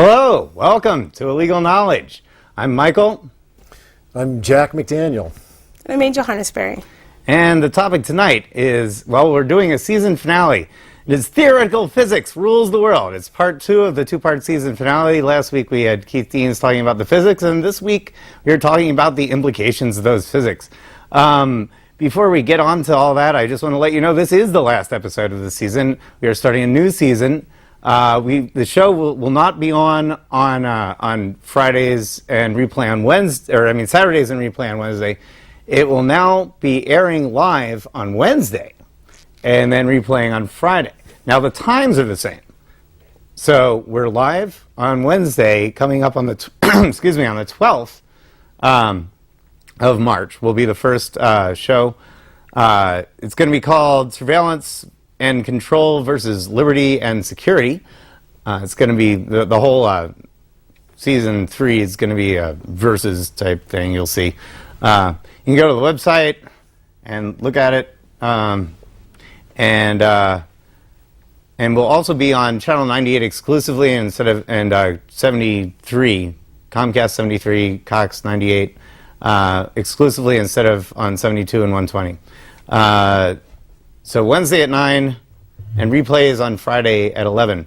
Hello, welcome to Illegal Knowledge. I'm Michael. I'm Jack McDaniel. I'm Angel Harnesberry. And the topic tonight is, well, we're doing a season finale. It is Theoretical Physics Rules the World. It's part 2 of the 2-part season finale. Last week we had Keith Deans talking about the physics, and this week we are talking about the implications of those physics. Before we get on to all that, I just want to let you know this is the last episode of the season. We are starting a new season. The show will not be on Fridays and replay on Wednesday, Saturdays and replay on Wednesday. It will now be airing live on Wednesday and then replaying on Friday. Now the times are the same. So we're live on Wednesday, coming up on the on the 12th of March will be the first show. It's going to be called Surveillance and Control versus Liberty and Security. It's going to be the whole season 3 is going to be a versus type thing. You'll see. You can go to the website and look at it, and we'll also be on channel 98 exclusively and 73 Comcast 73 Cox 98 exclusively instead of on 72 and 120. So Wednesday at 9 and replay is on Friday at 11.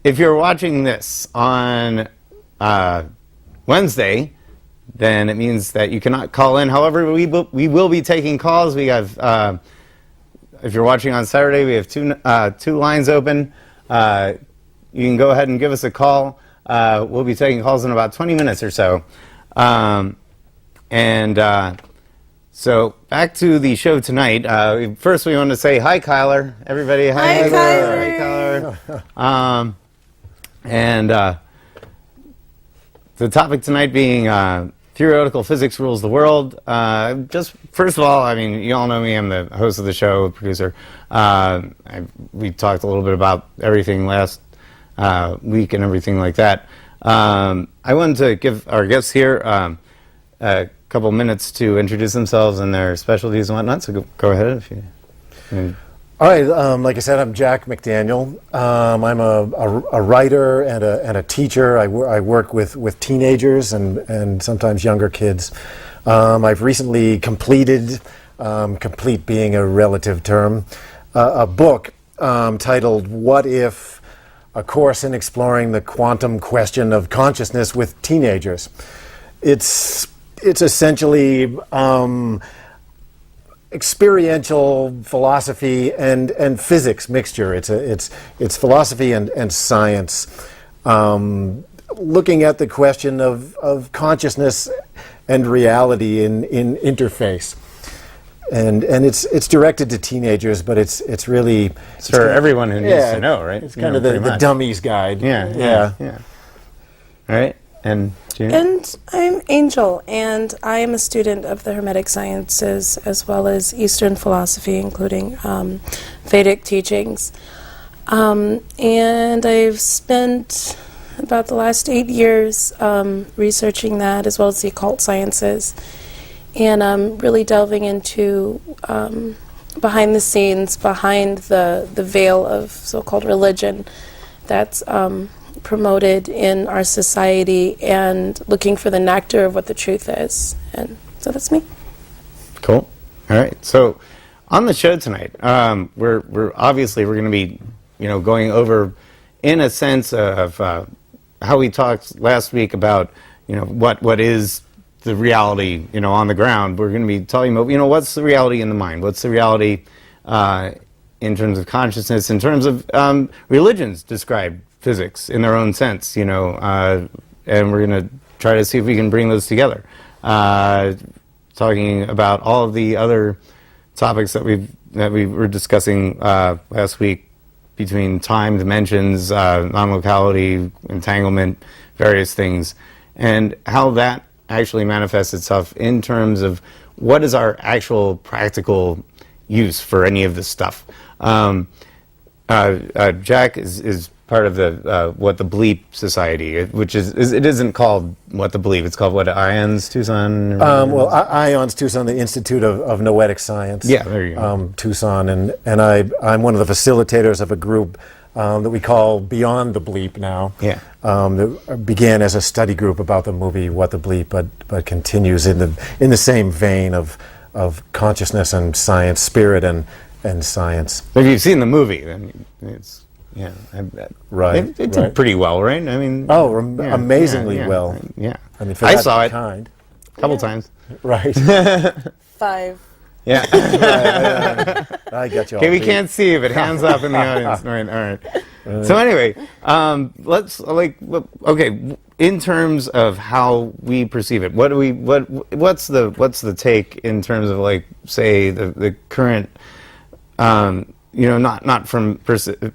If you're watching this on Wednesday, then it means that you cannot call in. However, we will be taking calls. We have, if you're watching on Saturday, we have two lines open. You can go ahead and give us a call. We'll be taking calls in about 20 minutes or so. So back to the show tonight. First, we want to say hi, Kyler. Everybody, hi, Kyler. Hi, Kyler. The topic tonight being theoretical physics rules the world. Just first of all, you all know me. I'm the host of the show, producer. We talked a little bit about everything last week and everything like that. I wanted to give our guests here a couple minutes to introduce themselves and their specialties and whatnot. So go ahead if you. All right, like I said, I'm Jack McDaniel. I'm a writer and a teacher. I work with teenagers and sometimes younger kids. I've recently completed, complete being a relative term, a book titled "What If?" A Course in Exploring the Quantum Question of Consciousness with Teenagers. It's essentially experiential philosophy and physics mixture. It's philosophy and science, looking at the question of consciousness and reality in interface. And it's directed to teenagers, but it's really for everyone who needs to know, right? It's kind of the dummy's guide. Yeah. All right. And Gina? And I'm Angel, and I am a student of the Hermetic Sciences as well as Eastern philosophy, including Vedic teachings. And I've spent about the last 8 years researching that as well as the occult sciences, and really delving into behind the scenes, behind the veil of so-called religion that's promoted in our society, and looking for the nectar of what the truth is. And so that's me. Cool. All right. So on the show tonight, we're going to be, going over, in a sense of how we talked last week about, what is the reality, on the ground. We're going to be talking about, what's the reality in the mind? What's the reality in terms of consciousness, in terms of religions describe physics in their own sense, and we're going to try to see if we can bring those together. Talking about all of the other topics that we were discussing last week between time, dimensions, non-locality, entanglement, various things, and how that actually manifests itself in terms of what is our actual practical use for any of this stuff. Jack is part of the What the Bleep Society, which it isn't called What the Bleep. It's called what, IONS Tucson? IONS Tucson, the Institute of Noetic Science. Yeah, there you go. Tucson, and I'm one of the facilitators of a group that we call Beyond the Bleep now. Yeah. That began as a study group about the movie What the Bleep, but continues in the same vein of consciousness and science, spirit and science. If you've seen the movie, then it's I bet. Right. It did pretty well, right? I mean. Amazingly well. Yeah. I mean, for I that saw it kind. a couple times. Right. 5. Yeah. I got you. Okay, we can't see, but hands up in the audience. All right. So anyway, let's in terms of how we perceive it, what's the take in terms of, like, say, the current, not from per se a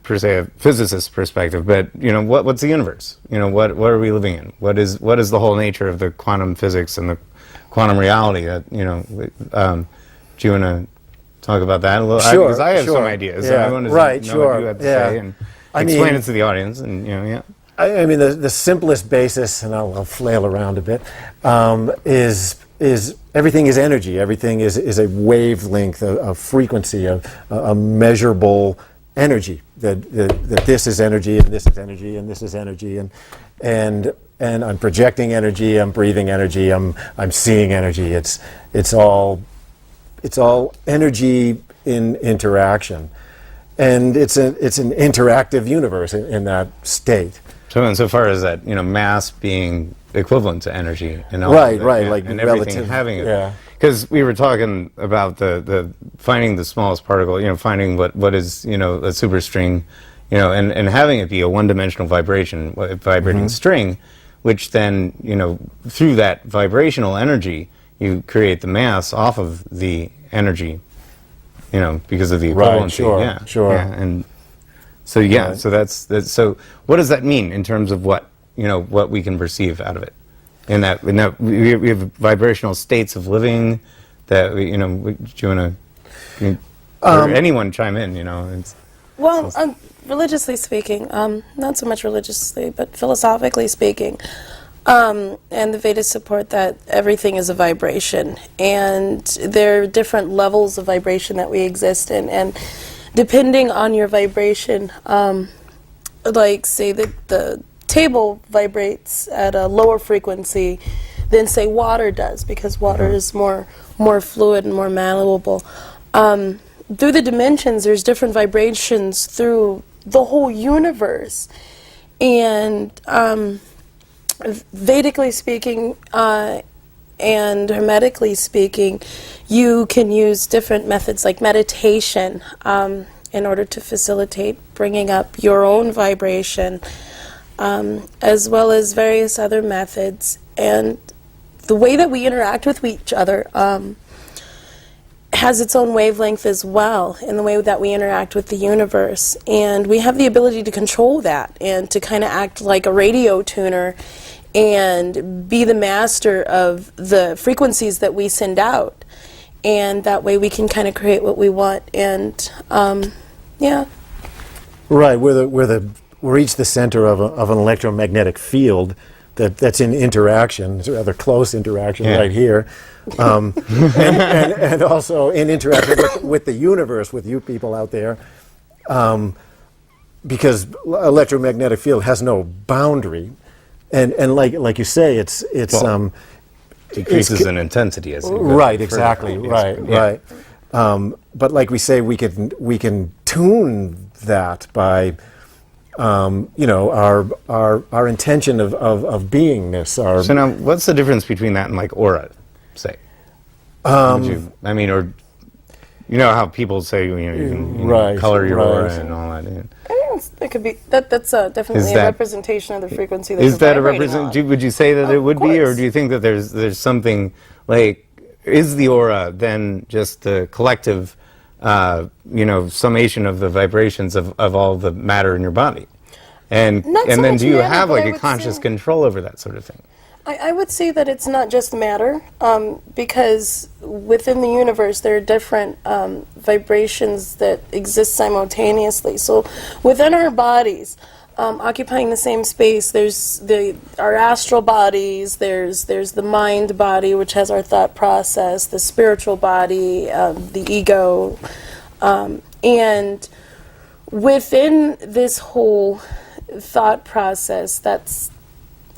physicist's perspective, but what's the universe? What are we living in? What is the whole nature of the quantum physics and the quantum reality that do you want to talk about that a little? Sure. Because I have sure. some ideas. Yeah. I wanted to right. know Sure. what you had to yeah. say and I explain mean, it to the audience. And I mean, the simplest basis, and I'll flail around a bit, is everything is energy. Everything is a wavelength, a frequency, a measurable energy. That this is energy, and this is energy, and this is energy, and I'm projecting energy. I'm breathing energy. I'm seeing energy. It's all energy in interaction, and it's an interactive universe in that state. so insofar as that, mass being equivalent to energy, and all Right, of it, right, yeah, like and everything relative, having it. yeah. Because we were talking about the finding the smallest particle, finding what is a superstring, and having it be a one-dimensional vibrating string, which then through that vibrational energy you create the mass off of the energy, because of the equivalency. Right, sure, yeah, sure. Yeah, and so Right. so that's so. What does that mean in terms of what we can perceive out of it? In that we have vibrational states of living that do you want to or anyone chime in? It's, Well, religiously speaking, not so much religiously, but philosophically speaking, and the Vedas support that everything is a vibration, and there are different levels of vibration that we exist in, and depending on your vibration, like say that the table vibrates at a lower frequency than say water does, because water is more fluid and more malleable. Through the dimensions, there's different vibrations through the whole universe, and Vedically speaking and hermetically speaking, you can use different methods like meditation in order to facilitate bringing up your own vibration, as well as various other methods. And the way that we interact with each other has its own wavelength as well, in the way that we interact with the universe. And we have the ability to control that and to kind of act like a radio tuner and be the master of the frequencies that we send out. And that way we can kind of create what we want. And yeah. Right, we're each the center of an electromagnetic field that's in interaction, it's a rather close interaction right here, and also in interaction with the universe, with you people out there, because electromagnetic field has no boundary, and like you say, it's decreases in intensity as you go right, further. exactly, Yes. right. But like we say, we can tune that by our intention of beingness. So now, what's the difference between that and like aura, say? Or how people say you can Right, color your aura right. and all that. Yeah. It could be that's definitely that- a representation of the frequency that Is you're that a vibrating represent? on. Would you say that it would be, or course. do you think that there's something like, is the aura then just the collective, summation of the vibrations of all the matter in your body, and Not so then much do you matter, have but like I a would conscious say- control over that sort of thing? I would say that it's not just matter, because within the universe there are different vibrations that exist simultaneously. So within our bodies, occupying the same space, there's our astral bodies, there's the mind body, which has our thought process, the spiritual body, the ego, and within this whole thought process, that's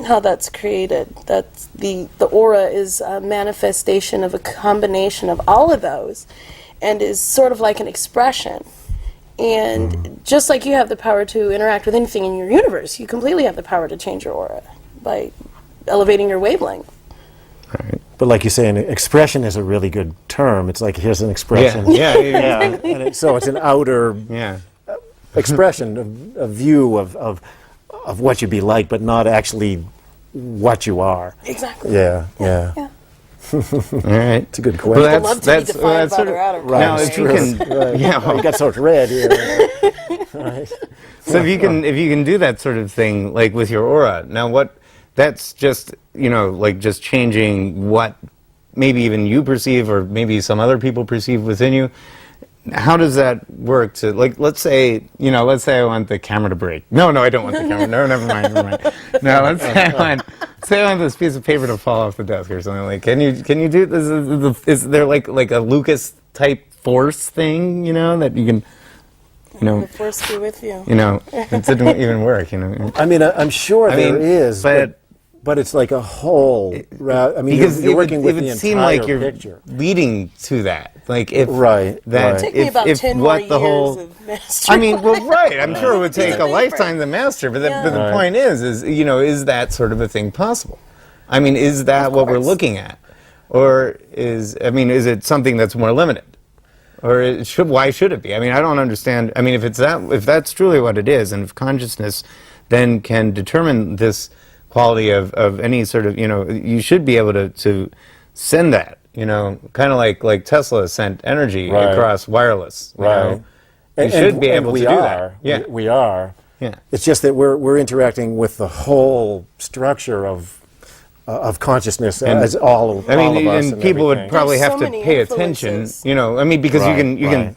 how that's created. That's the aura is a manifestation of a combination of all of those, and is sort of like an expression. And just like you have the power to interact with anything in your universe, you completely have the power to change your aura by elevating your wavelength. Right. But like you say, an expression is a really good term. It's like, here's an expression. Yeah. And so it's an outer expression, a view of what you'd be like, but not actually what you are. Exactly. Yeah. All right. It's a good question. I'd love to be defined by their outer right. Now, color. if you can, You got so much red here. Right. so if you can do that sort of thing, like with your aura. Now, that's just like just changing what maybe even you perceive, or maybe some other people perceive within you. How does that work to, like, let's say I want the camera to break. No, I don't want the camera. No, never mind. No, let's say I want this piece of paper to fall off the desk or something. Like, can you do this? Is there like a Lucas type force thing, that you can, The force be with you. it didn't even work, I mean, I'm sure there is, but it's like a whole. I mean, because you're working with it the would seem entire like you're picture. leading to that. Like if Right. that Take me about 10 more years of mastery. I mean, well, right. I'm sure it would take a lifetime to master, but but the point is is that sort of a thing possible? I mean, is that what we're looking at, or is it something that's more limited, or why should it be? I mean, I don't understand. I mean, if that's truly what it is, and if consciousness then can determine this quality of any sort of, you should be able to send that, kind of like Tesla sent energy across wireless. You know? You should be able to do that. Yeah, we are. Yeah. It's just that we're interacting with the whole structure of consciousness as all of us. And people would probably There's have so to many pay influences. attention. Because you Right. can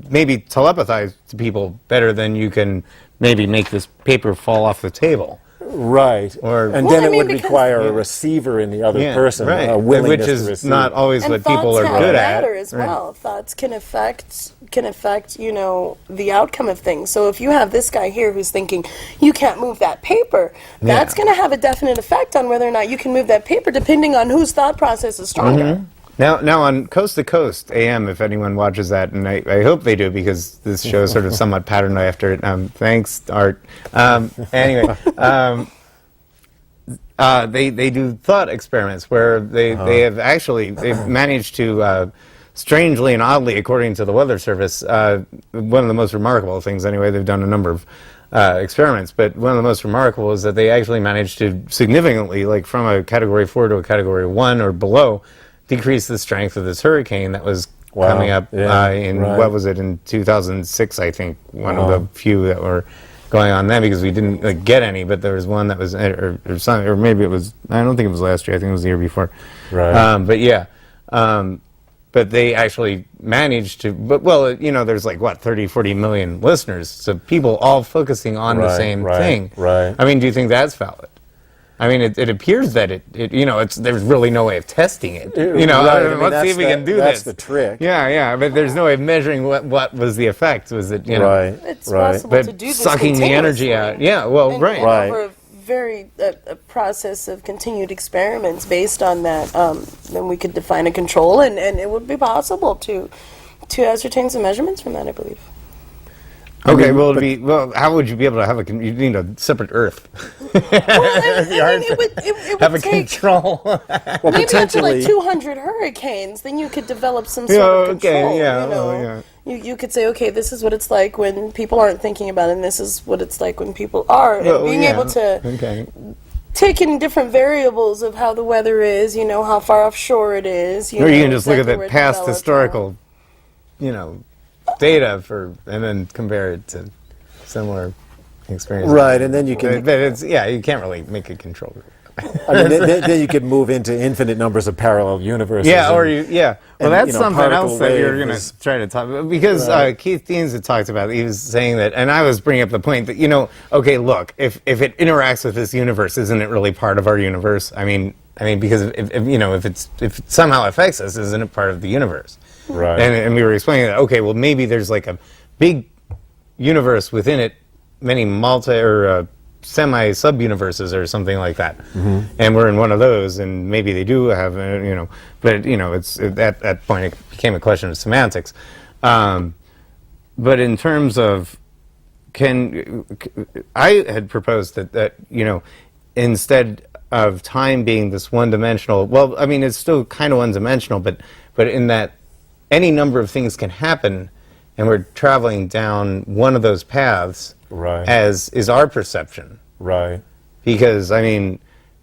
maybe telepathize to people better than you can maybe make this paper fall off the table. Right. And then it would require a receiver in the other person, a willingness which to is receive. not always And what people are thoughts good have at. matter as well. Thoughts can affect the outcome of things. So if you have this guy here who's thinking you can't move that paper, that's going to have a definite effect on whether or not you can move that paper, depending on whose thought process is stronger. Now on Coast to Coast AM, if anyone watches that, and I hope they do, because this show is sort of somewhat patterned after it. Thanks, Art. Anyway, they do thought experiments where they've managed to, strangely and oddly, according to the Weather Service, one of the most remarkable things. Anyway, they've done a number of experiments, but one of the most remarkable is that they actually managed to significantly, like from a Category 4 to a Category 1 or below, decrease the strength of this hurricane that was coming up what was it, in 2006, I think, one of the few that were going on then, because we didn't get any, but there was one that was, or maybe it was, I don't think it was last year, I think it was the year before. Right. But they actually managed to, there's like, 30, 40 million listeners, so people all focusing on the same thing. Right. I mean, do you think that's valid? I mean, it appears that there's really no way of testing it. Let's see if we can do that's this. That's the trick. Yeah, but there's no way of measuring what was the effect. Was it, It's possible to do this sucking the energy out. Yeah, well, and over a very a process of continued experiments based on that, then we could define a control, and it would be possible to ascertain some measurements from that, I believe. Okay, how would you be able to have you need a separate Earth. It would have a take control. maybe after like 200 hurricanes, then you could develop some sort of control. You could say, okay, this is what it's like when people aren't thinking about it, and this is what it's like when people are. And being able to take in different variables of how the weather is, how far offshore it is. Or you can just look at the past historical, data and then compare it to similar experiences. Right, and then you can. But you can't really make a control group. I mean, then you could move into infinite numbers of parallel universes. Yeah, Well, that's something else that you're going to try to talk about, because Keith Deans had talked about it. He was saying that, and I was bringing up the point that okay, look, if it interacts with this universe, isn't it really part of our universe? I mean, because if it somehow affects us, isn't it part of the universe? Right. And we were explaining that, okay, well, maybe there's like a big, universe within it many multi or semi sub-universes or something like that. And we're in one of those, and maybe they do have, but it's at that point it became a question of semantics. But in terms of I had proposed that instead of time being this one-dimensional, well, I mean, it's still kind of one-dimensional, but in that any number of things can happen, and we're traveling down one of those paths, Right. as is our perception. Right. Because, I mean,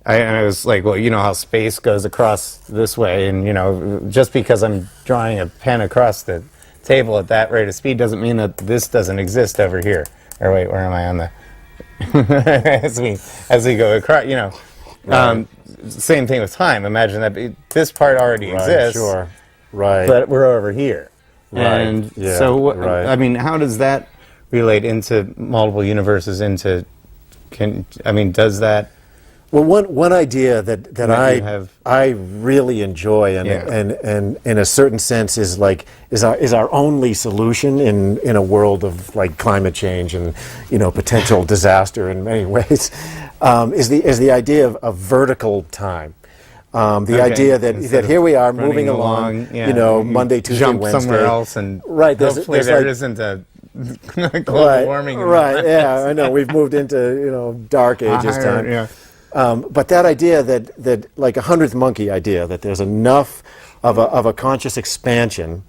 I was like, well, you know how space goes across this way, and, just because I'm drawing a pen across the table at that rate of speed doesn't mean that this doesn't exist over here. Or wait, where am I on the... as we go across, Right. Same thing with time. Imagine that this part already exists, Sure. Right. but we're over here. Right. And Yeah. so, Right. I mean, how does that relate into multiple universes? Does that? Well, one idea that That you have- I really enjoy and, Yeah. and in a certain sense is our only solution in a world of like climate change and potential disaster in many ways is the idea of vertical time. The idea that Instead here we are of running moving along, you Monday, Tuesday, jump Wednesday, somewhere else, and right? hopefully there isn't a global warming. Right. Yeah, I know. We've moved into dark ages time. Yeah. But that idea that like a 100th monkey idea that there's enough of a conscious expansion,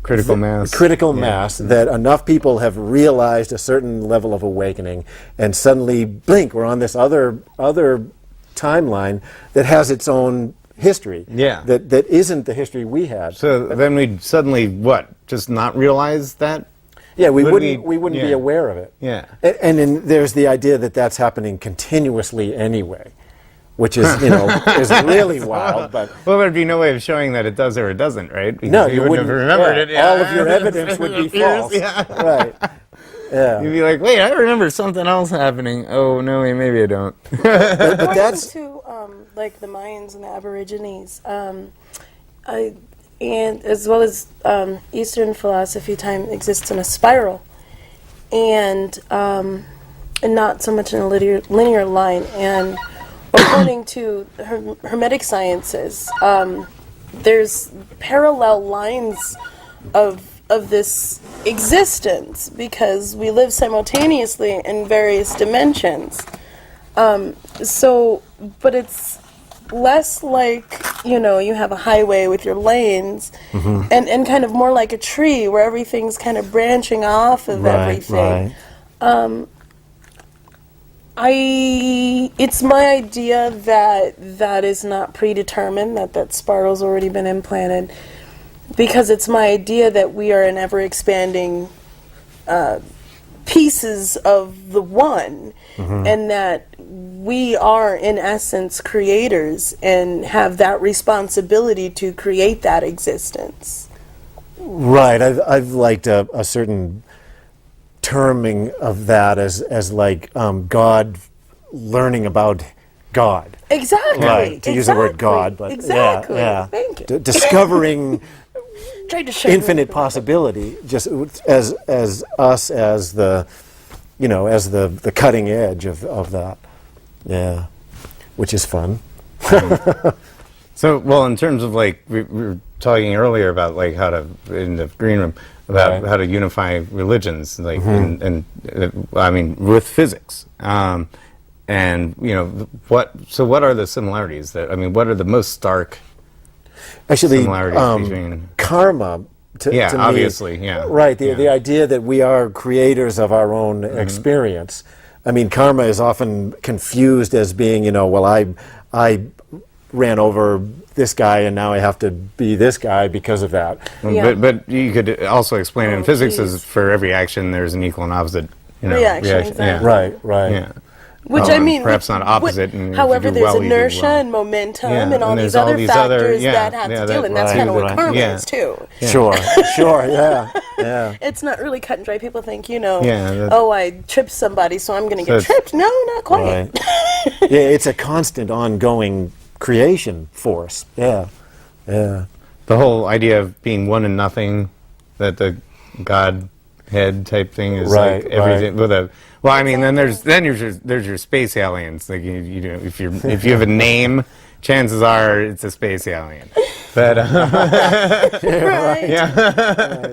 Critical mass. mass, that enough people have realized a certain level of awakening, and suddenly, blink, we're on this other timeline that has its own history. Yeah. That isn't the history we had. So then we'd suddenly just not realize that? Yeah, we Would wouldn't be yeah. aware of it. Yeah. And then there's the idea that that's happening continuously anyway, which is is really wild. But Well, there'd be no way of showing that it does or it doesn't, right? Because no, you wouldn't have remembered it. Yeah. All of your evidence would be false. Yeah. Right. Yeah. You'd be like, wait, I remember something else happening. Oh, no, maybe I don't. But that's to like the Mayans and the Aborigines, and as well as Eastern philosophy, time exists in a spiral, and not so much in a linear line. And according to Hermetic sciences, there's parallel lines of this existence because we live simultaneously in various dimensions. But it's less like, you have a highway with your lanes, and kind of more like a tree where everything's kind of branching off of everything. Right. It's my idea that is not predetermined, that spiral's already been implanted, because it's my idea that we are an ever-expanding pieces of the one, and that we are, in essence, creators and have that responsibility to create that existence. right. I've liked a certain terming of that as like God learning about God. Exactly. Right. To use the word God, but exactly. yeah. Thank you. Discovering Tried to show you infinite the- possibility, just as us as the as the cutting edge of that. Yeah, which is fun. So, well, in terms of like, we were talking earlier about like how to, in the green room, about Right. how to unify religions, like, and I mean, with physics. And, what are the similarities what are the most stark Actually, similarities between? karma. To me, obviously, yeah. Right, Yeah. the idea that we are creators of our own experience. I mean, karma is often confused as being, I ran over this guy and now I have to be this guy because of that. Yeah. But you could also explain it in Oh, physics geez. as for every action there's an equal and opposite Reaction, Yeah. exactly. Right. Yeah. Which Oh, I mean, perhaps not opposite, what- and if however, you do there's well, you do inertia well. and momentum Yeah, and all and these there's all other these other- factors yeah, that have yeah, to that- deal, and that's right, kind of what right. karma Yeah. is too. Sure, yeah. It's not really cut and dry. People think, Yeah, that- oh, I tripped somebody, so I'm going to So get it's- tripped. No, not quite. Right. Yeah, it's a constant, ongoing creation force. Yeah. The whole idea of being one and nothing, that the God head type thing is Right, like everything right. with a. Well, I mean, then there's your space aliens. Like you know, if you have a name, chances are it's a space alien. But Right.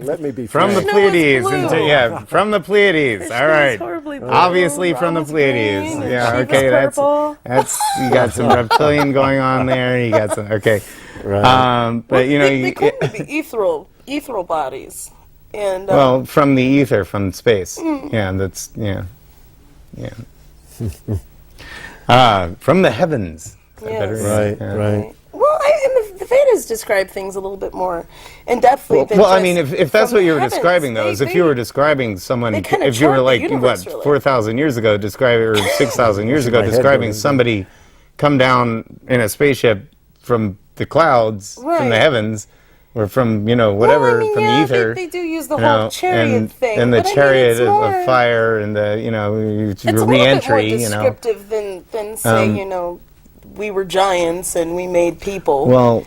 Let me be from the frank. Pleiades, blue. From the Pleiades. All right. Horribly blue. Obviously from the Robin's Pleiades. green, Yeah, and okay, Shiva's purple. that's you got some reptilian going on there. You got some okay. Right. But you know, They claim to be ethereal bodies, and well, from the ether, from space. Yeah, that's yeah. From the heavens. Yes. Right, Yeah. right. well, and the Vedas describe things a little bit more in depthly. Well, I mean, if that's from what you the were heavens. describing, though, is if you were describing someone, they kinda if you were chart the like, universe, what, really. 4,000 years ago, or 6,000 years ago, My head describing going. somebody come down in a spaceship from the clouds, from the Right. heavens, or from, you know, whatever, Well, I mean, from yeah, the ether. They do use the you whole know, chariot thing, and the but I mean, chariot it's of more, fire, and the, you know, It's a your little bit more re-entry, you know. descriptive than say, you know, we were giants and we made people. Well,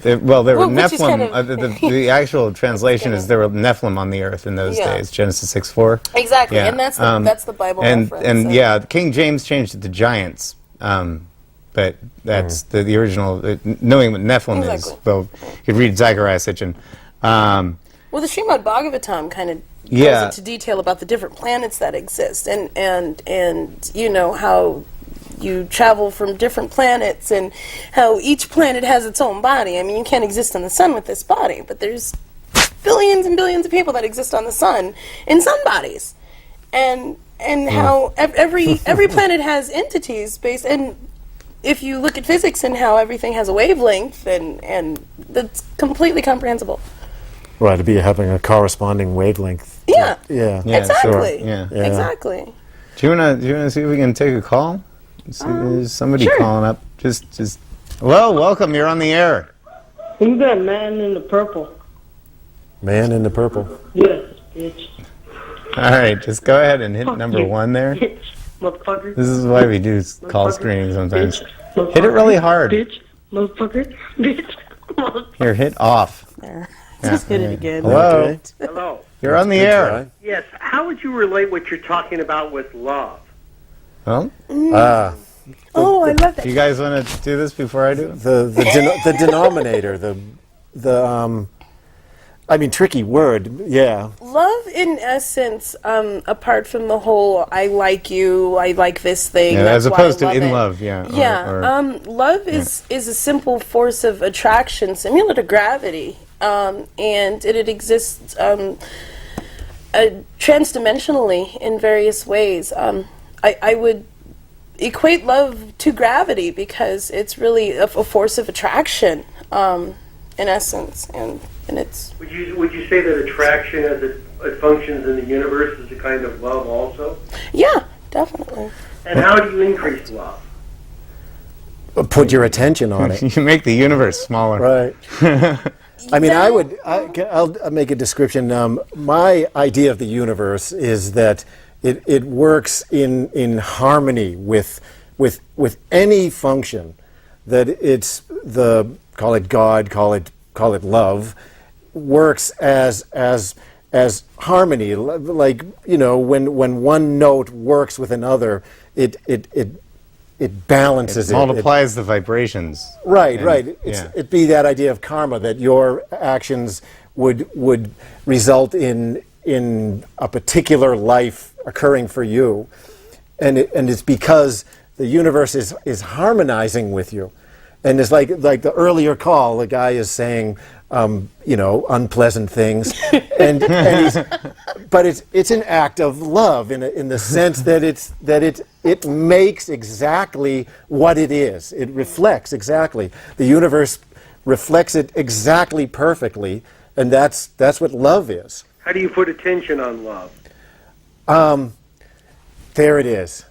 there were which is kind Nephilim. of- The actual translation is there were Nephilim on the earth in those Yeah. days. Genesis 6:4. Exactly, Yeah, and that's the Bible and reference. and yeah, King James changed it to giants, but that's the original. Knowing what Nephilim is, Exactly. well, you could read Zechariah Sitchin. Well, the Srimad Bhagavatam kind of Yeah. goes into detail about the different planets that exist, and you know how you travel from different planets and how each planet has its own body. I mean, you can't exist on the sun with this body, but there's billions and billions of people that exist on the sun in sun bodies, and how every planet has entities based. And if you look at physics and how everything has a wavelength, and that's completely comprehensible. Right, to be having a corresponding wavelength. Yeah. Yeah. Yeah, Exactly. sure, yeah. Yeah. Exactly. Do you wanna see if we can take a call? See, there's somebody sure. calling up. Just. Well, welcome. You're on the air. Who's that man in the purple? Man in the purple. Yes, bitch. All right, just go ahead and hit Fuck number you, 1 there. Bitch, motherfucker. This is why we do call Motherfucker. screening sometimes. Bitch, Hit it really hard. Bitch, motherfucker. Bitch, motherfucker. Here, hit off. There. Yeah. Just hit it again. Hello. Okay. Hello. You're on the Good air. try. Yes. How would you relate what you're talking about with love? Well, Oh, I love that. do you guys want to do this before I do it? The denominator, I mean, tricky word, yeah. Love, in essence, apart from the whole "I like you," "I like this thing," Yeah, that's as why I opposed to love in it. love, yeah. Yeah, love is a simple force of attraction, similar to gravity, and it exists transdimensionally in various ways. I would equate love to gravity because it's really a force of attraction, in essence, and it's. Would you say that attraction, as it functions in the universe, is a kind of love also? Yeah, definitely. And how do you increase love? Put your attention on it. You make the universe smaller. Right. I mean, I'll make a description. My idea of the universe is that it works in harmony with any function. That it's call it God, call it love, works as harmony. Like, you know, when one note works with another, it balances it. Multiplies the vibrations. Right, And- right. yeah. It'd be that idea of karma, that your actions would result in a particular life occurring for you, and it's because the universe is harmonizing with you, and it's like the earlier call, the guy is saying, you know, unpleasant things, and but it's an act of love in the sense that it makes exactly what it is. It reflects exactly. The universe reflects it exactly perfectly, and that's what love is. How do you put attention on love? There it is.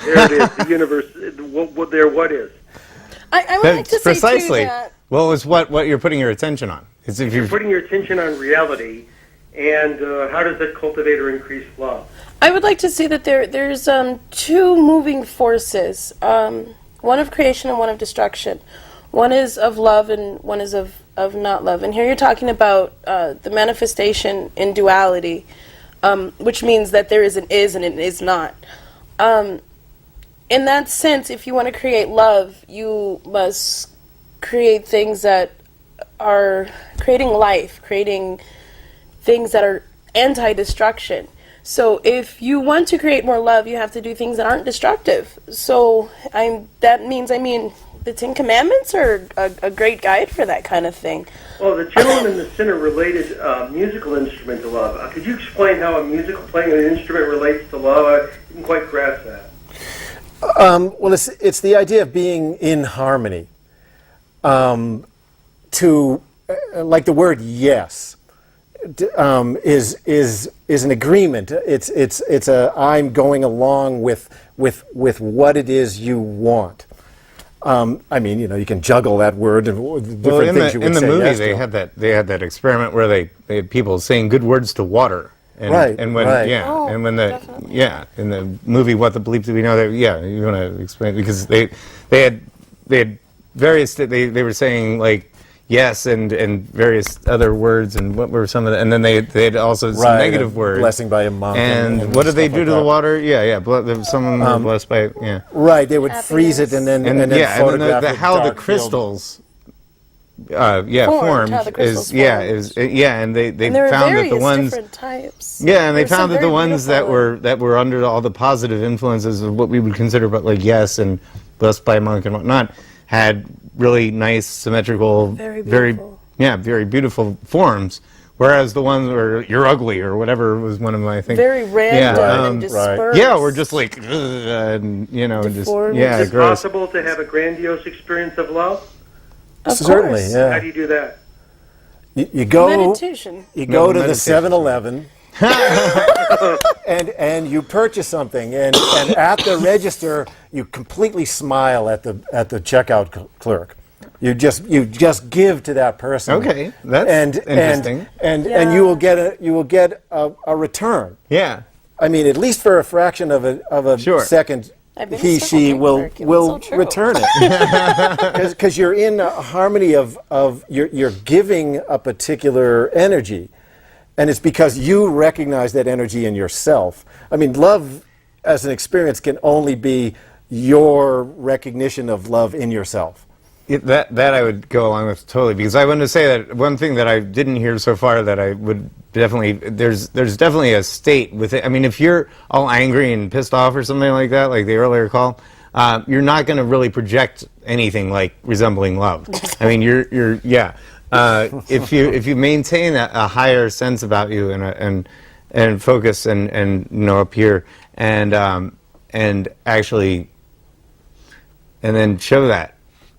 There it is. The universe. What is? I would like to That's say precisely. too that Well, it's what you're putting your attention on. It's if you're Putting your attention on reality, and how does that cultivate or increase love? I would like to see that there's two moving forces, one of creation and one of destruction. One is of love and one is of of not love. And here you're talking about the manifestation in duality, which means that there is an is and an is not. In that sense, if you want to create love, you must create things that are creating life, creating things that are anti-destruction. So if you want to create more love, you have to do things that aren't destructive. So that means, the Ten Commandments are a great guide for that kind of thing. Well, the gentleman and the sinner related musical instrument to love. Could you explain how playing an instrument relates to love? I didn't quite grasp that. Well, it's the idea of being in harmony. Like the word yes is an agreement. It's a I'm going along with what it is you want. You can juggle that word and different things you would say. In the movie, yes they had that experiment where they had people saying good words to water. And, right. And when right. yeah, Oh, and when definitely. in the movie What the Bleep Do We Know? You want to explain, because they had various they were saying like yes and various other words, and what were some of the, and then they had also some Right, negative a words. blessing by a monk. And what did they stuff do like to the that. water? Some of them were blessed by Right, they would freeze it and then photograph the a how the dark crystals Formed, how formed the crystals and they And there are found that various the ones different types. and they There's some found that the very ones that beautiful were under all the positive influences of what we would consider but like yes and blessed by a monk and whatnot had really nice symmetrical Very very beautiful. beautiful forms, whereas the ones where you're ugly or whatever was one of my things very random and dispersed. we're just like and Deformed. Is it gross. possible to have a grandiose experience of love? Of Certainly, course. How yeah. do you do that? You go Meditation. You go to the meditation. 7-Eleven and you purchase something, and at the register you completely smile at the checkout clerk. You just give to that person. Okay, that's interesting. And Yeah. you will get a return. Yeah. I mean, at least for a fraction of a Sure. second, I've been he to she several will cake will markets, it's so true. return it because you're in a harmony of you're giving a particular energy, and it's because you recognize that energy in yourself. I mean, love as an experience can only be your recognition of love in yourself. That I would go along with totally, because I wanted to say that one thing that I didn't hear so far that I would definitely, there's definitely a state with it. I mean, if you're all angry and pissed off or something like that, like the earlier call, you're not going to really project anything like resembling love. I mean, if you maintain a higher sense about you and focus and up here and actually and then show that.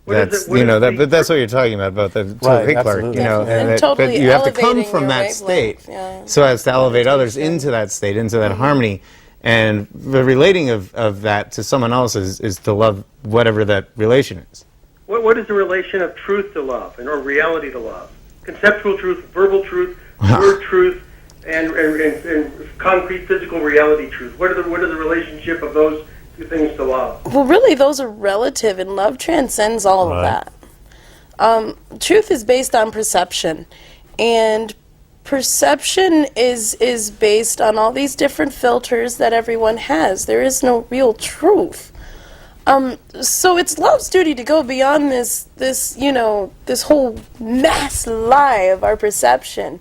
That's but that's what you're talking about the Right, Hick Clark, absolutely. And totally but you have to come elevating from your that wavelength, state, yeah. so as to elevate others into that state, into that harmony, and the relating of that to someone else is to love whatever that relation is. What is the relation of truth to love or reality to love? Conceptual truth, verbal truth, word truth, and concrete physical reality truth. What are the relationship of those two things to love? Well, really, those are relative, and love transcends all of that. Truth is based on perception, and perception is based on all these different filters that everyone has. There is no real truth. So it's love's duty to go beyond this whole mass lie of our perception,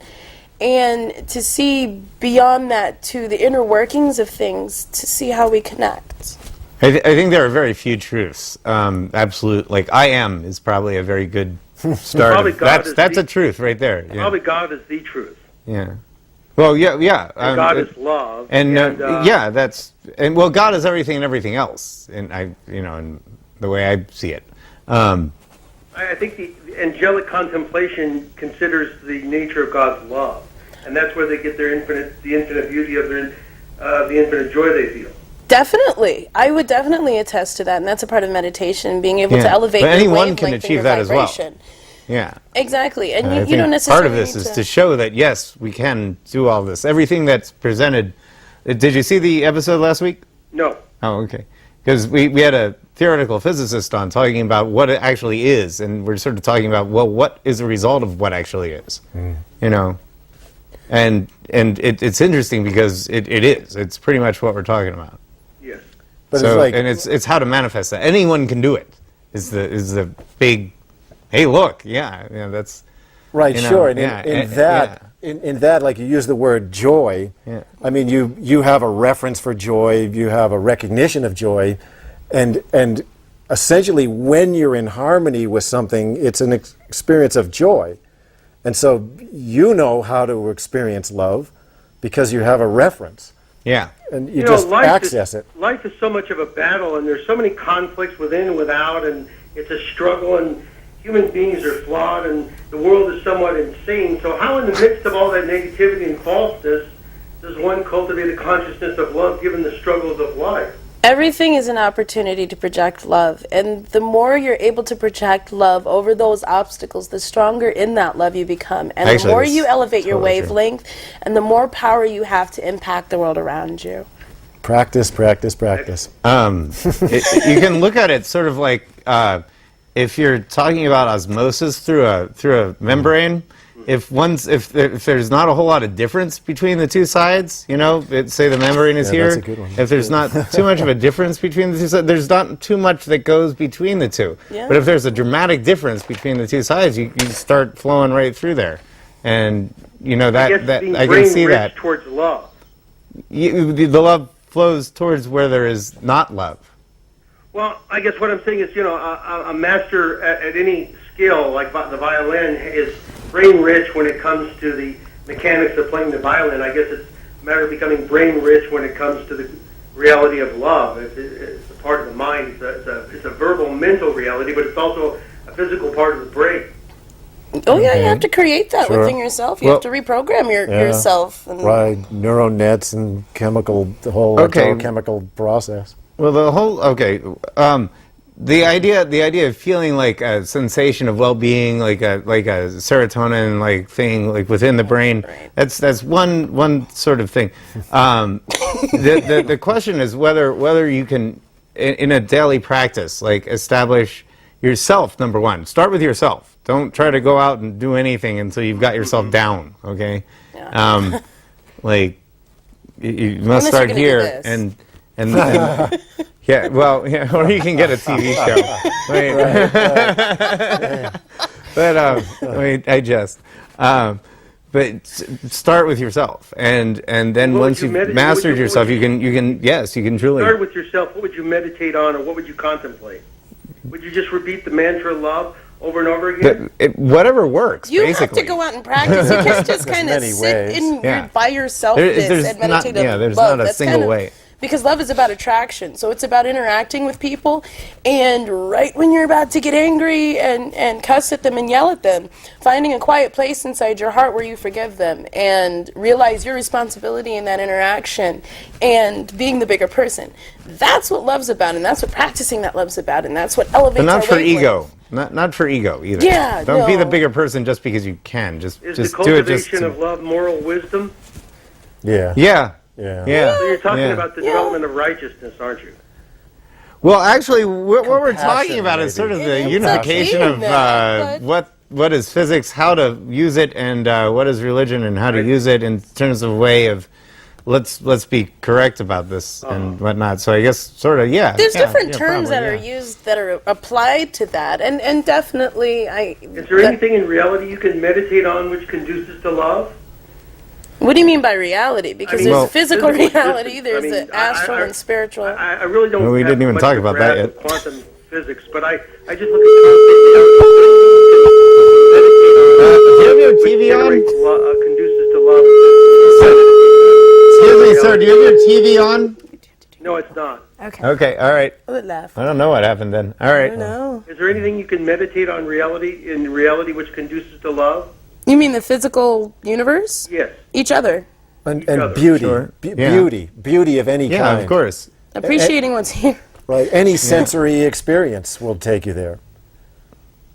and to see beyond that to the inner workings of things, to see how we connect. I think there are very few truths. Absolute, like I am is probably a very good start. Probably God that's a truth right there. Yeah. Probably God is the truth. Yeah. Well, yeah. And God is love. And God is everything and everything else. And in the way I see it. I think the angelic contemplation considers the nature of God's love, and that's where they get the infinite beauty of the infinite joy they feel. Definitely. I would definitely attest to that, and that's a part of meditation, being able to Yeah. elevate But your anyone wavelength can and achieve your that as well. vibration. Yeah. Exactly. And I you don't think necessarily part of this need is to show that yes, we can do all this. Everything that's presented. Did you see the episode last week? No. Oh, okay. because we had a theoretical physicist on talking about what it actually is, and we're sort of talking about, well, what is the result of what actually is, you know? And it's interesting because it is. It's pretty much what we're talking about. Yes. But So, it's like, and it's how to manifest that. Anyone can do it. Is the big, hey, look, yeah, that's right, you know, sure. And yeah, in that, like you use the word joy. Yeah. I mean, you have a reference for joy. You have a recognition of joy, and essentially, when you're in harmony with something, it's an experience of joy. And so you know how to experience love because you have a reference. yeah. And you just access it. Life is so much of a battle, and there's so many conflicts within and without, and it's a struggle, and human beings are flawed, and the world is somewhat insane. So how in the midst of all that negativity and falseness does one cultivate a consciousness of love given the struggles of life? Everything is an opportunity to project love, and the more you're able to project love over those obstacles, the stronger in that love you become, and Actually, the more that's you elevate your totally true. wavelength, and the more power you have to impact the world around you. Practice, practice, practice. You can look at it sort of like if you're talking about osmosis through a membrane. If there's not a whole lot of difference between the two sides, you know, say the membrane is Yeah, here. that's a good one. If there's not too much of a difference between the two sides, there's not too much that goes between the two. Yeah. But if there's a dramatic difference between the two sides, you start flowing right through there, and you know I guess that being I can brain see rich that. towards love. The love flows towards where there is not love. Well, I guess what I'm saying is, you know, a master at any skill, like the violin, is brain rich when it comes to the mechanics of playing the violin. I guess it's a matter of becoming brain rich when it comes to the reality of love. It's a part of the mind. It's a verbal, mental reality, but it's also a physical part of the brain. Oh yeah, you have to create that Sure. within yourself. You Well- have to reprogram yourself. And Right, neural nets and the whole Okay. chemical process. Well, the idea of feeling like a sensation of well-being, like a serotonin like thing, like within the brain. Right. That's one sort of thing. The question is whether you can, in a daily practice, like establish yourself. Number one, start with yourself. Don't try to go out and do anything until you've got yourself down. Okay. Yeah. Like you must Unless you're start gonna do here this. and yeah, well, yeah, or you can get a TV show. But I jest. But start with yourself, and then What once would you you've medit- mastered what would you- yourself, you can truly. Start with yourself. What would you meditate on, or what would you contemplate? Would you just repeat the mantra love over and over again? Whatever works. you basically. have to go out and practice. You can't just kind of many sit ways. in Yeah. by yourself There's and not- meditate yeah, on there's love. not a That's single kind of- way. Because love is about attraction, so it's about interacting with people, and right when you're about to get angry and cuss at them and yell at them, finding a quiet place inside your heart where you forgive them and realize your responsibility in that interaction and being the bigger person. That's what love's about, and that's what practicing that love's about, and that's what elevates But not our for wavelength. ego. Not for ego either. Yeah, Don't be the no. bigger person just because you can. Just Is just the do it. Just cultivation of love moral wisdom? Yeah. yeah. Yeah. Yeah. So you're talking Yeah. about the development of righteousness, aren't you? Well, actually, what we're talking Compassion, about is sort of maybe. the It's unification okay of then, what is physics, how to use it, and what is religion, and how to use it in terms of way of let's be correct about this and whatnot. So I guess sort of There's different yeah, terms that probably, are used that are applied to that, and definitely Is there anything in reality you can meditate on which conduces to love? What do you mean by reality? Because there's Well- physical Physical reality, existence. there's I mean, the astral and spiritual. I really don't. Well, we have didn't even much talk of a about that grasp yet. of quantum physics, but I just look at do you have your TV on? conduces to love. Excuse me, sir. Do you have your TV on? No, it's not. Okay. All right. I would laugh. I don't know what happened then. All right. No. Is there anything you can meditate on in reality which conduces to love? You mean the physical universe? Yes. Each other. And other. beauty, Sure. Be- Yeah. beauty of any Yeah, kind. of course. Appreciating what's here. Right, any sensory experience will take you there.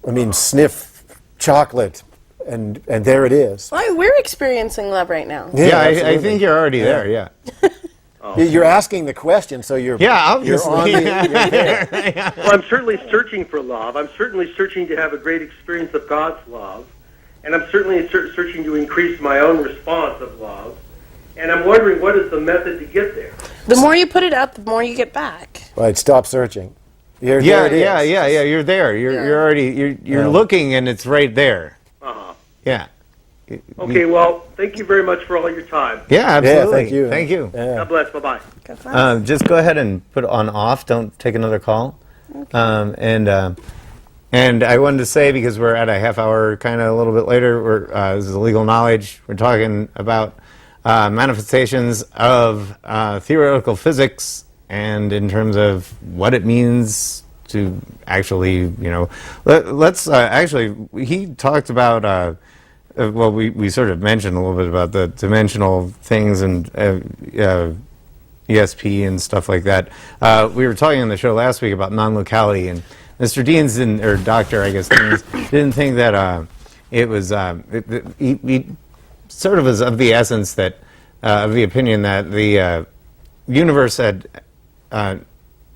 I mean, sniff chocolate, and there it is. Why, we're experiencing love right now. Yeah, I absolutely. think you're already there. Yeah. You're asking the question, so you're obviously. You're there. Well, I'm certainly searching for love. I'm certainly searching to have a great experience of God's love. And I'm certainly searching to increase my own response of love. And I'm wondering, what is the method to get there? The more you put it out, the more you get back. Right, stop searching. There it is. Yeah. You're there. You're already you're looking, and it's right there. Uh-huh. Yeah. Okay, well, thank you very much for all your time. Yeah, absolutely. Yeah, Thank you. Yeah. God bless. Bye-bye. Just go ahead and put it on off. Don't take another call. Okay. And I wanted to say, because we're at a half hour, kind of a little bit later, this is legal knowledge. We're talking about manifestations of theoretical physics, and in terms of what it means to actually, let's actually, he talked about, well, we sort of mentioned a little bit about the dimensional things and ESP and stuff like that. We were talking on the show last week about non-locality, and Mr. Deans, or Dr., I guess, Deans, didn't think that it was, he sort of was of the essence that, of the opinion that the universe had,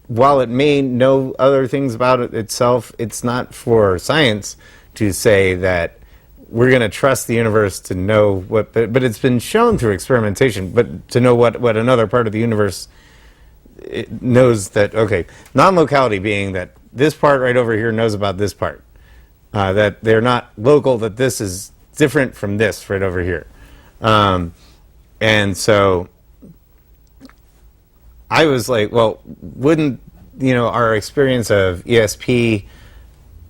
while it may know other things about it itself, it's not for science to say that we're going to trust the universe to know what, but it's been shown through experimentation, but to know what another part of the universe it knows that, okay, non-locality being that this part right over here knows about this part, that they're not local, that this is different from this right over here. And so I was like, well, wouldn't, our experience of ESP,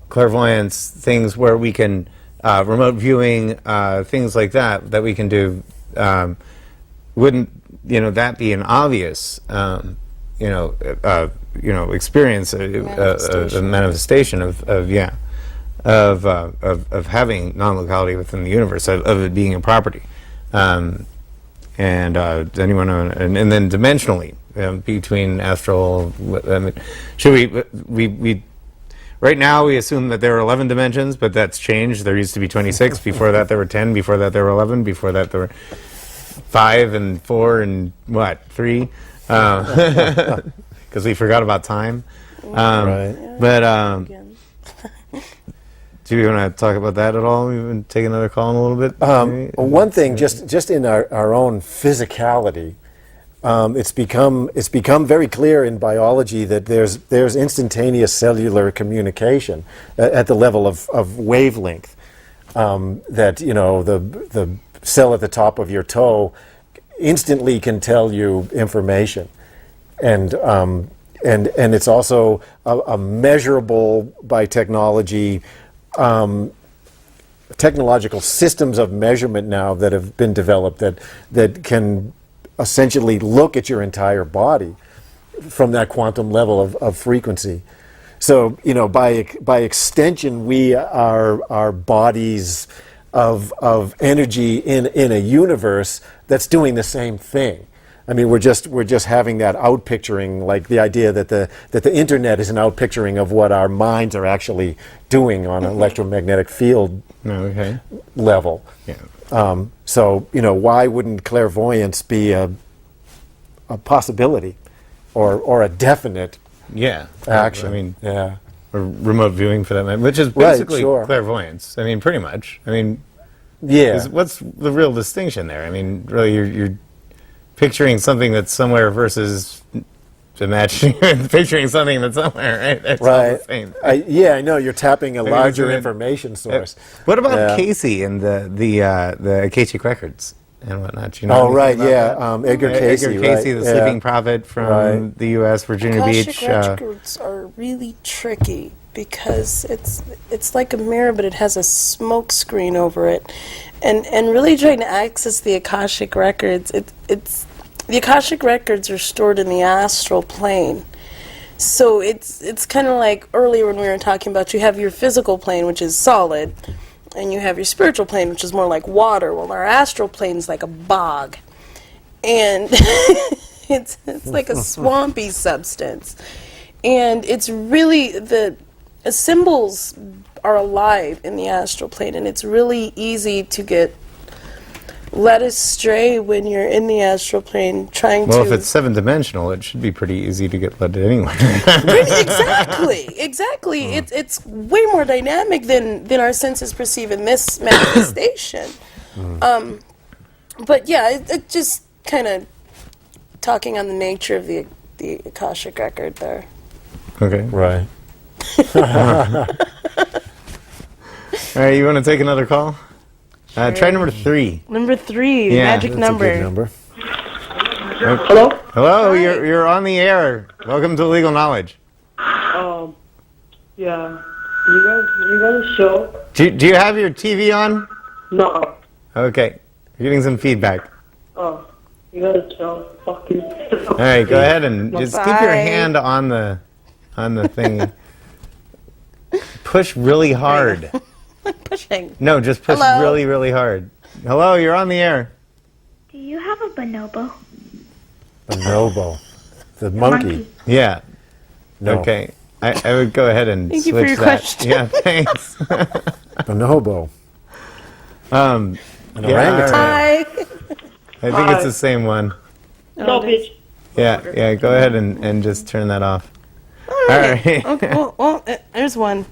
clairvoyance, things where we can, remote viewing, things like that we can do, wouldn't, that be an obvious, experience, a manifestation of having non-locality within the universe, of it being a property, and then dimensionally, between astral. I mean, should we right now we assume that there are 11 dimensions, but that's changed. There used to be 26. Before that there were 10. Before that there were 11. Before that there were 5 and 4 and 3. Because we forgot about time. Right. But do you want to talk about that at all? We can take another call in a little bit. One thing, just in our own physicality, it's become very clear in biology that there's instantaneous cellular communication at the level of wavelength. That the cell at the top of your toe instantly can tell you information, and it's also a measurable by technology. Technological systems of measurement now that have been developed that can essentially look at your entire body from that quantum level of frequency. So by extension, we are bodies of energy in a universe that's doing the same thing. I mean, we're just having that outpicturing, like the idea that the internet is an outpicturing of what our minds are actually doing on an electromagnetic field level. Yeah. So why wouldn't clairvoyance be a possibility, or a definite action? I mean, yeah. Or remote viewing for that matter, which is basically Right, sure. clairvoyance. I mean, pretty much. I mean, Yeah. what's the real distinction there? I mean, really, you're picturing something that's somewhere versus imagining picturing something that's somewhere, right? That's all the same. I know. You're tapping a Maybe larger it's an- information source. What about Yeah. Casey and the Akashic records and whatnot? Do you know Oh, anything right, about yeah. that? Edgar Cayce, Edgar Cayce, right, the yeah. sleeping prophet from Right. the U.S., Virginia Akashic Beach. records are really tricky because it's like a mirror, but it has a smoke screen over it, and really trying to access the Akashic records. The Akashic records are stored in the astral plane. So it's kind of like earlier when we were talking about you have your physical plane, which is solid, and you have your spiritual plane, which is more like water. Well, our astral plane is like a bog. And it's like a swampy substance. And it's really, the symbols are alive in the astral plane, and it's really easy to get led astray when you're in the astral plane trying Well, to... if it's 7-dimensional, it should be pretty easy to get led anywhere. Exactly. It's way more dynamic than our senses perceive in this manifestation. But yeah, it just kind of talking on the nature of the Akashic record there. Okay. Right. All right, you want to take another call? Try number 3. Number 3, Yeah, magic That's number. a good number. Hello? Hello, you're on the air. Welcome to Legal Knowledge. Yeah. You guys show? Do you have your TV on? No. Okay, you're getting some feedback. Oh. You guys show? Fuck you. All right, go ahead and just keep your Bye. hand on the thing. Push really hard. Pushing. No, just push Hello? really, really hard. Hello, you're on the air. Do you have a bonobo? Bonobo. The monkey. Yeah. No. Okay. I would go ahead and Thank you switch for your that. question. Yeah, thanks. Bonobo. An An orangutan. Hi. I think it's the same one. No, bitch. Yeah, go ahead and just turn that off. All right. right. Okay, well, there's one.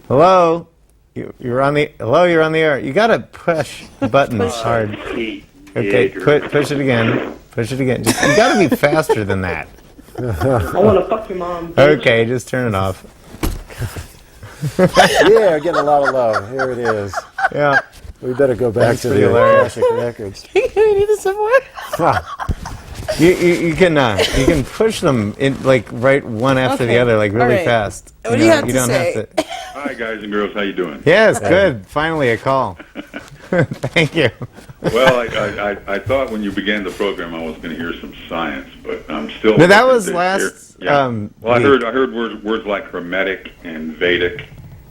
Hello? You're on the air. You gotta push the buttons hard. Okay, push it again. Push it again. You gotta be faster than that. I want to fuck your mom. Bitch. Okay, just turn it off. Yeah, getting a lot of love. Here it is. Yeah. We better go back That's to pretty the hilarious. Akashic records. We need this some more. You can push them in like right one after the Okay, other, like really all right. fast. What do you have to don't say? have to. Hi, guys and girls. How you doing? Yes, good. Finally a call. Thank you. Well, I thought when you began the program I was going to hear some science, but I'm still. No, that looking was to last, hear- yeah. Well, I week. heard words like hermetic and Vedic,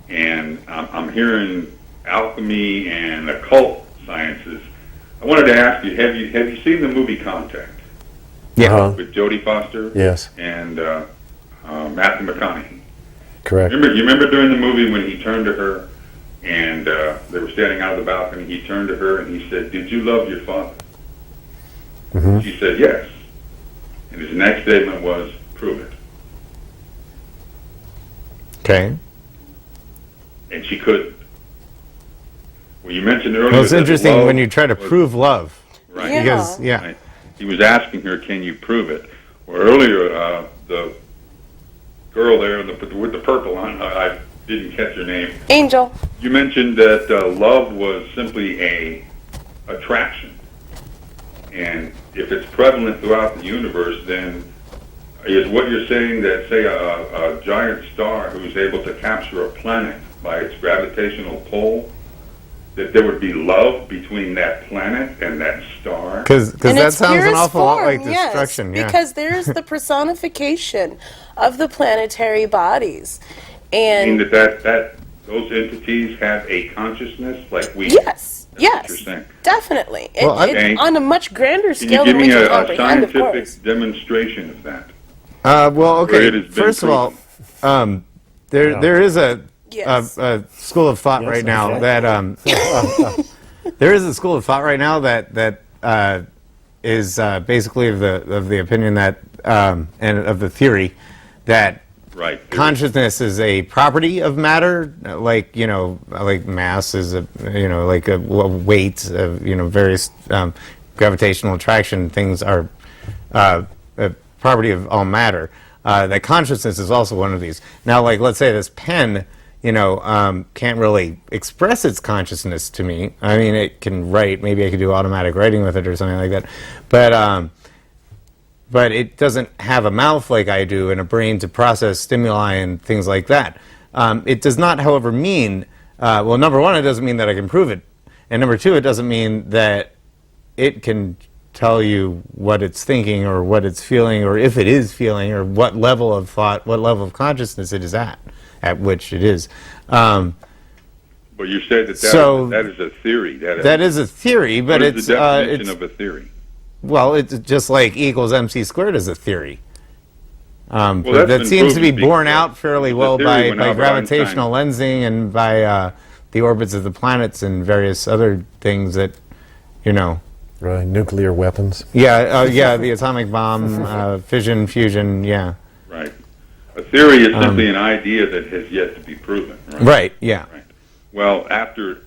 and I'm hearing alchemy and occult sciences. I wanted to ask you: Have you seen the movie Contact Yeah. Uh-huh. with Jodie Foster Yes, and Matthew McConaughey? correct. You remember during the movie when he turned to her and they were standing out of the balcony, he turned to her and he said, "Did you love your father?" Mhm. She said, "Yes." And his next statement was, "Prove it." Okay. And she couldn't. Well, you mentioned earlier Well, it's that interesting love when you try to was- prove love. Right. Yeah. Because, yeah. Right. He was asking her, "Can you prove it?" Well, earlier, the girl there with the purple on, I didn't catch her name. Angel. You mentioned that love was simply a attraction, and if it's prevalent throughout the universe, then is what you're saying that, say, a giant star who's able to capture a planet by its gravitational pull, that there would be love between that planet and that star? Because In that its sounds an purest awful lot like form, yes, destruction. Yeah. because there's the personification of the planetary bodies. I mean And that those entities have a consciousness like we. yes, That's what yes, you're saying. definitely. Well, Okay. On a much grander Can scale you than give we me can a comprehend, of scientific course. demonstration of that? Well, Where it okay. has been First of all, proven. there is a Yes. school of thought right now that there is a school of thought right now that is basically of the opinion that and of the theory that Right. consciousness is a property of matter, like like mass is like a weight of various gravitational attraction things are a property of all matter. That consciousness is also one of these. Now, like let's say this pen, can't really express its consciousness to me. I mean, it can write. Maybe I could do automatic writing with it or something like that, but it doesn't have a mouth like I do and a brain to process stimuli and things like that. It does not, however, mean, well, number one, it doesn't mean that I can prove it. And number two, it doesn't mean that it can tell you what it's thinking or what it's feeling or if it is feeling or what level of thought, what level of consciousness it is at which it is. But you said that So- that is a theory. That is a theory, but what is it's the definition it's of a theory? well, it's just like E equals MC squared is a theory. But that's that been seems to be proven borne because out fairly the well theory by when Albert gravitational lensing and by the orbits of the planets and various other things that you know. Right, nuclear weapons. Yeah, the atomic bomb, fission, fusion, yeah. Right. A theory is simply an idea that has yet to be proven. Right. Right, yeah. Right. Well, after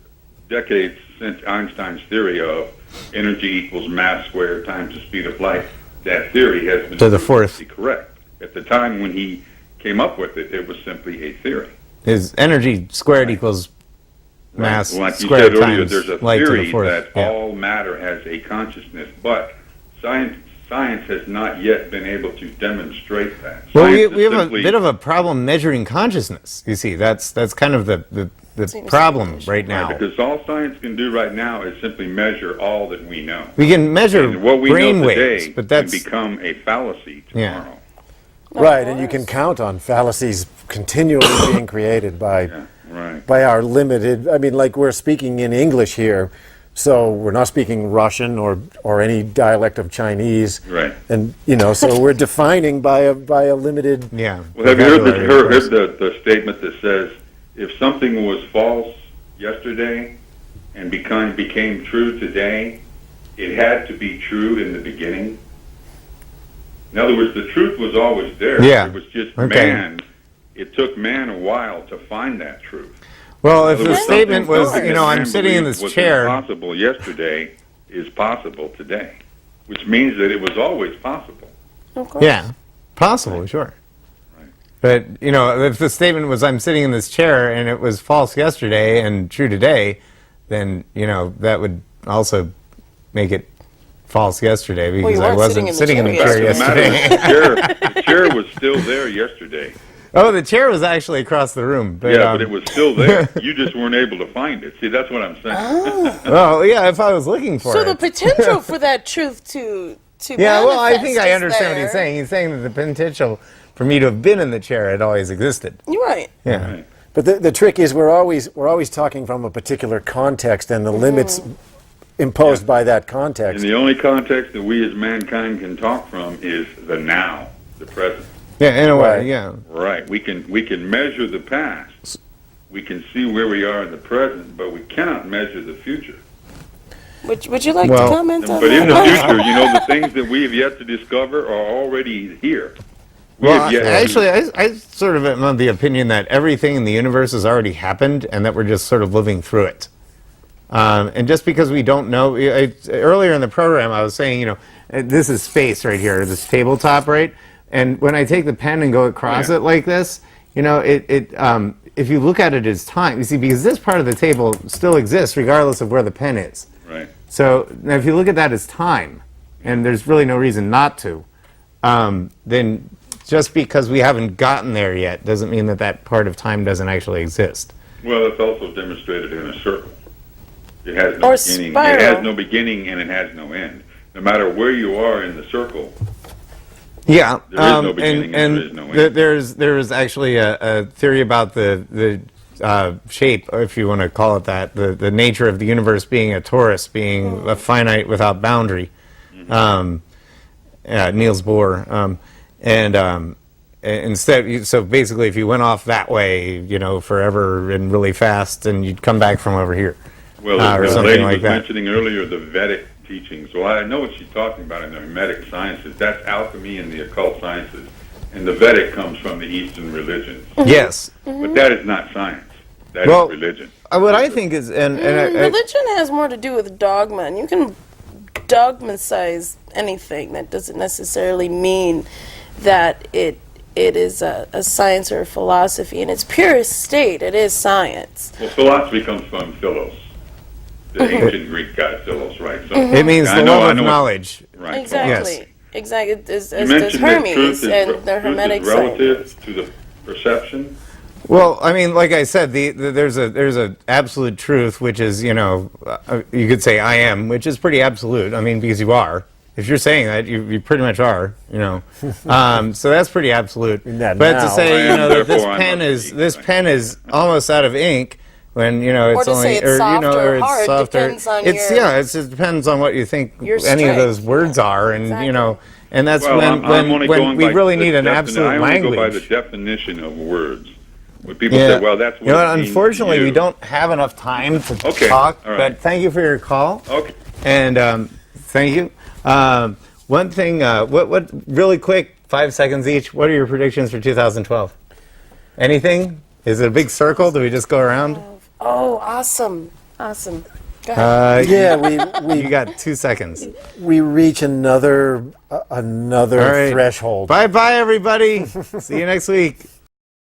decades since Einstein's theory of energy equals mass squared times the speed of light, that theory has been To the proven fourth. to be correct. At the time when he came up with it, it was simply a theory. Is energy squared equals mass Like you squared said earlier, times there's a light to the theory fourth. that Yeah. all matter has a consciousness, but science has not yet been able to demonstrate that. Well, Science we is have simply- a bit of a problem measuring consciousness. You see, that's kind of the problem right now. Because all science can do right now is simply measure all that we know. We can measure And what we brain know waves, today but that's can become a fallacy Yeah. tomorrow. Right, and you can count on fallacies continually being created by Yeah, right. by our limited. I mean, like we're speaking in English here, so we're not speaking Russian or any dialect of Chinese. Right. And so we're defining by a limited. yeah. Well, have you heard vocabulary, of course. the statement that says, if something was false yesterday and became true today, it had to be true in the beginning? In other words, the truth was always there. Yeah. It was just Okay. man. It took man a while to find that truth. Well, In if other the words, statement something was, that I'm man sitting in believed this was chair. impossible yesterday is possible today, which means that it was always possible. Of course. Yeah, possible, sure. But, if the statement was, I'm sitting in this chair, and it was false yesterday and true today, then, that would also make it false yesterday because you I weren't wasn't sitting in the chair The matter yesterday. is, the chair was still there yesterday. Oh, the chair was actually across the room. But, Yeah, but it was still there. You just weren't able to find it. See, that's what I'm saying. Well, yeah, if I was looking for So it. the potential for that truth to Yeah, well, I think manifest I is understand what he's there. saying. He's saying that the potential for me to have been in the chair had always existed. You're right. Yeah. Right. But the trick is we're always talking from a particular context and the limits imposed by that And context. the only context that we as mankind can talk from is the now, the present. Yeah, in a way, Right. yeah. Right. We can measure the past. We can see where we are in the present, but we cannot measure the future. Would you like Well, to comment on But that? in the future, the things that we have yet to discover are already here. We Well, have yet to- actually, I sort of am of the opinion that everything in the universe has already happened and that we're just sort of living through it. And just because we don't know, earlier in the program I was saying, this is space right here, this tabletop, right? And when I take the pen and go across Yeah. it like this, if you look at it as time, you see, because this part of the table still exists regardless of where the pen is. Right. So now if you look at that as time, and there's really no reason not to, then just because we haven't gotten there yet doesn't mean that that part of time doesn't actually exist. Well, it's also demonstrated in a circle. It has no Or beginning. It spiral. has no beginning and it has no end. No matter where you are in the circle, Yeah, There is no beginning and there is no end. there's actually a theory about the shape, if you want to call it that, the nature of the universe being a torus, being a finite without boundary. Niels Bohr, instead, so basically, if you went off that way, forever and really fast, and you'd come back from over here. well, Or the something lady like was that. mentioning earlier the Vedic teachings. Well, I know what she's talking about in the Hermetic sciences. That's alchemy and the occult sciences. And the Vedic comes from the Eastern religions. Yes. But that is not science. That Well, is religion. What I think is, and Religion has more to do with dogma, and you can dogmatize anything. That doesn't necessarily mean that it is a science or a philosophy. In its purest state, it is science. Well, philosophy comes from philos, the ancient Greek god philos, right? So it means I the know- love I of know- knowledge. Right. Exactly. Yes. Exactly. As You does mentioned that Hermes and the truth Hermetic is relative science. to the perception. Well, I mean, like I said, there's a absolute truth, which is, you could say I am, which is pretty absolute. I mean, because you are. If you're saying that, you pretty much are, So that's pretty absolute. In that But now. to say, I am, that this therefore I pen must is be. this pen is almost out of ink when it's to only say it's soft or it's hard soft or depends on it's your- it just depends on what you think your any of strength. those words are, and Exactly. and that's Well, I'm only when going we by really the need an defini- absolute I only language. go by the definition of words. When people Yeah. say, well, that's what You know it what, means to unfortunately, we you. don't have enough time to Okay, talk, all right. but thank you for your call. Okay. And thank you. One thing, what really quick, 5 seconds each, what are your predictions for 2012? Anything? Is it a big circle? Do we just go around? Oh, awesome. Awesome. Go ahead. You got 2 seconds. We reach another All right. threshold. Bye-bye, everybody. See you next week.